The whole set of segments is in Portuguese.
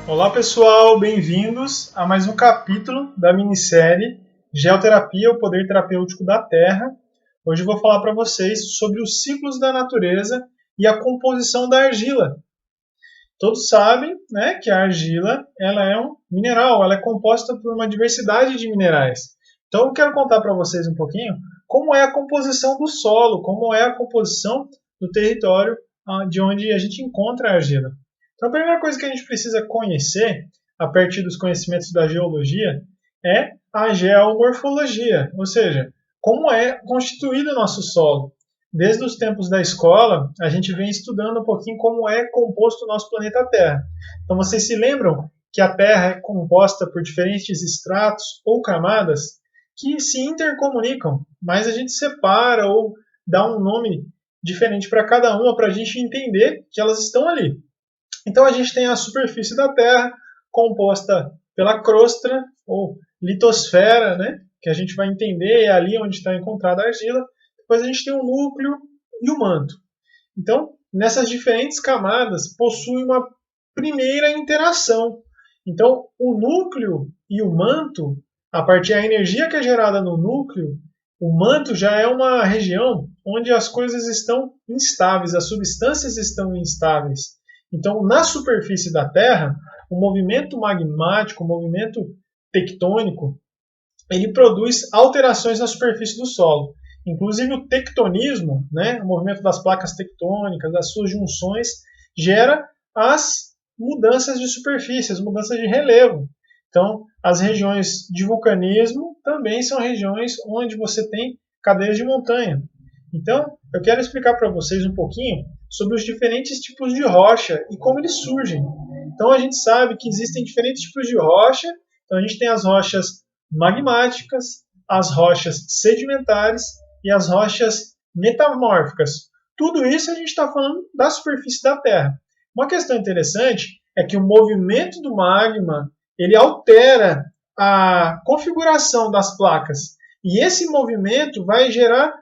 Olá pessoal, bem-vindos a mais um capítulo da minissérie Geoterapia, o poder terapêutico da Terra. Hoje eu vou falar para vocês sobre os ciclos da natureza e a composição da argila. Todos sabem, né, que a argila ela é um mineral, ela é composta por uma diversidade de minerais. Então eu quero contar para vocês um pouquinho como é a composição do solo, como é a composição do território de onde a gente encontra a argila. Então a primeira coisa que a gente precisa conhecer, a partir dos conhecimentos da geologia, é a geomorfologia, ou seja, como é constituído o nosso solo. Desde os tempos da escola, a gente vem estudando um pouquinho como é composto o nosso planeta Terra. Então, vocês se lembram que a Terra é composta por diferentes estratos ou camadas que se intercomunicam, mas a gente separa ou dá um nome diferente para cada uma para a gente entender que elas estão ali. Então, a gente tem a superfície da Terra composta pela crosta ou litosfera, né? Que a gente vai entender, é ali onde está encontrada a argila. Depois a gente tem o núcleo e o manto. Então, nessas diferentes camadas, possui uma primeira interação. Então, o núcleo e o manto, a partir da energia que é gerada no núcleo, o manto já é uma região onde as coisas estão instáveis, as substâncias estão instáveis. Então, na superfície da Terra, o movimento magmático, o movimento tectônico, ele produz alterações na superfície do solo. Inclusive o tectonismo, né, o movimento das placas tectônicas, das suas junções, gera as mudanças de superfície, as mudanças de relevo. Então, as regiões de vulcanismo também são regiões onde você tem cadeias de montanha. Então, eu quero explicar para vocês um pouquinho sobre os diferentes tipos de rocha e como eles surgem. Então, a gente sabe que existem diferentes tipos de rocha. Então, a gente tem as rochas magmáticas, as rochas sedimentares e as rochas metamórficas. Tudo isso a gente está falando da superfície da Terra. Uma questão interessante é que o movimento do magma ele altera a configuração das placas e esse movimento vai gerar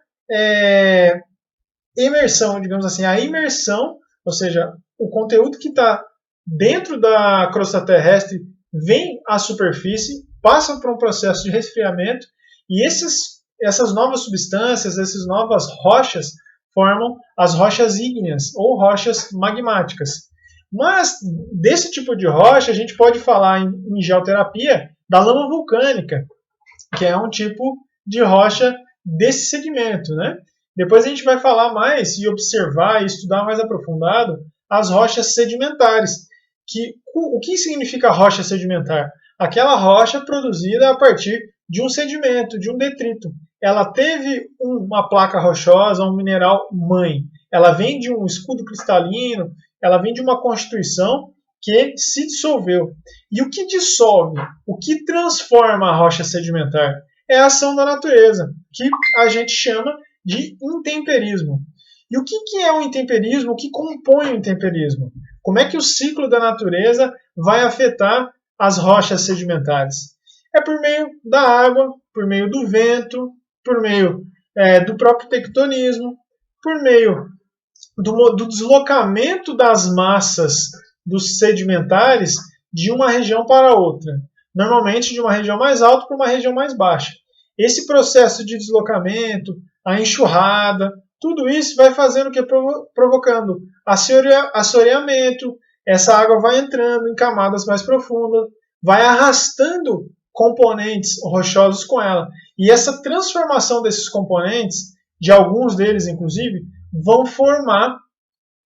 imersão, digamos assim, a imersão, ou seja, o conteúdo que está dentro da crosta terrestre vem à superfície, passa por um processo de resfriamento e essas novas substâncias, essas novas rochas formam as rochas ígneas ou rochas magmáticas. Mas desse tipo de rocha a gente pode falar em geoterapia da lama vulcânica, que é um tipo de rocha desse segmento, né? Depois a gente vai falar mais e observar e estudar mais aprofundado as rochas sedimentares. O que significa rocha sedimentar? Aquela rocha produzida a partir de um sedimento, de um detrito. Ela teve uma placa rochosa, um mineral mãe. Ela vem de um escudo cristalino, ela vem de uma constituição que se dissolveu. E o que dissolve, o que transforma a rocha sedimentar? É a ação da natureza, que a gente chama de intemperismo. E o que é o intemperismo? O que compõe o intemperismo? Como é que o ciclo da natureza vai afetar as rochas sedimentares? É por meio da água, por meio do vento, por meio do próprio tectonismo, por meio do deslocamento das massas dos sedimentares de uma região para outra. Normalmente de uma região mais alta para uma região mais baixa. Esse processo de deslocamento, a enxurrada, tudo isso vai fazendo que provocando assoreamento, essa água vai entrando em camadas mais profundas, vai arrastando componentes rochosos com ela. E essa transformação desses componentes, de alguns deles inclusive, vão formar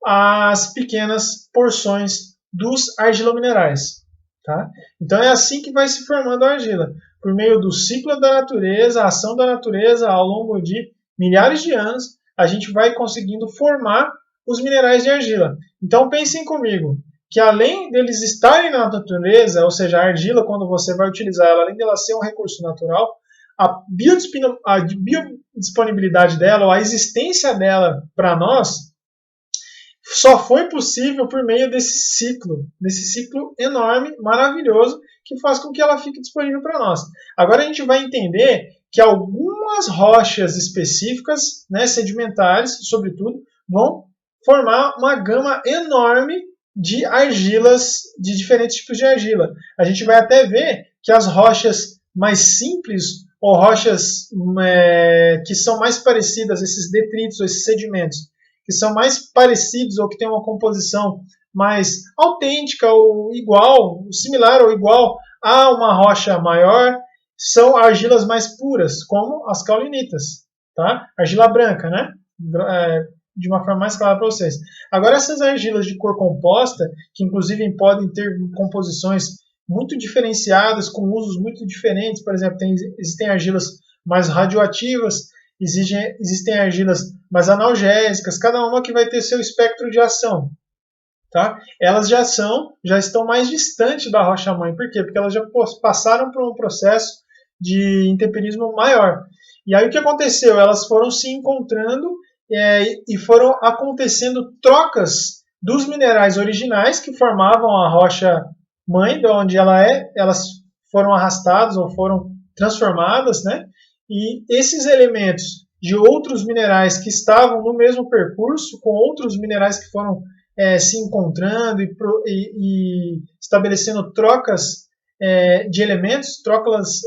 as pequenas porções dos argilominerais. Tá? Então é assim que vai se formando a argila, por meio do ciclo da natureza, a ação da natureza ao longo de milhares de anos, a gente vai conseguindo formar os minerais de argila. Então pensem comigo, que além deles estarem na natureza, ou seja, a argila, quando você vai utilizar ela, além dela ser um recurso natural, a biodisponibilidade dela, ou a existência dela para nós, só foi possível por meio desse ciclo enorme, maravilhoso, que faz com que ela fique disponível para nós. Agora a gente vai entender que algumas rochas específicas, né, sedimentares, sobretudo, vão formar uma gama enorme de argilas, de diferentes tipos de argila. A gente vai até ver que as rochas mais simples ou rochas que são mais parecidas, esses detritos, esses sedimentos, que são mais parecidos ou que têm uma composição mais autêntica ou igual, similar ou igual a uma rocha maior, são argilas mais puras, como as caulinitas, tá? Argila branca, né? De uma forma mais clara para vocês. Agora, essas argilas de cor composta, que inclusive podem ter composições muito diferenciadas, com usos muito diferentes, por exemplo, existem argilas mais radioativas, existem argilas mais analgésicas, cada uma que vai ter seu espectro de ação. Tá? Elas já estão mais distantes da rocha-mãe. Por quê? Porque elas já passaram por um processo de intemperismo maior. E aí o que aconteceu? Elas foram se encontrando e foram acontecendo trocas dos minerais originais que formavam a rocha-mãe, de onde ela é, elas foram arrastadas ou foram transformadas, né? E esses elementos de outros minerais que estavam no mesmo percurso, com outros minerais que foram se encontrando e estabelecendo trocas de elementos, trocas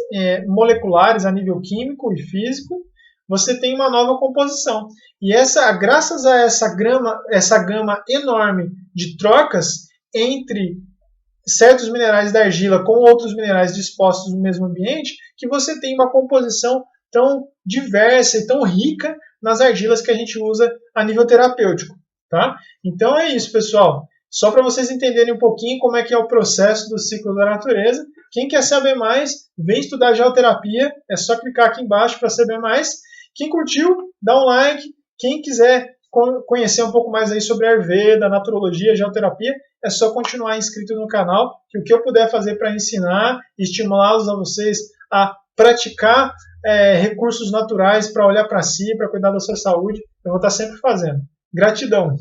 moleculares a nível químico e físico, você tem uma nova composição. E graças a essa gama enorme de trocas entre certos minerais da argila com outros minerais dispostos no mesmo ambiente, que você tem uma composição tão diversa e tão rica nas argilas que a gente usa a nível terapêutico. Tá? Então é isso, pessoal. Só para vocês entenderem um pouquinho como é que é o processo do ciclo da natureza. Quem quer saber mais, vem estudar geoterapia. É só clicar aqui embaixo para saber mais. Quem curtiu, dá um like. Quem quiser conhecer um pouco mais aí sobre Ayurveda, naturologia, geoterapia, é só continuar inscrito no canal, que o que eu puder fazer para ensinar e estimulá-los a vocês a praticar recursos naturais para olhar para si, para cuidar da sua saúde, eu vou estar sempre fazendo. Gratidão!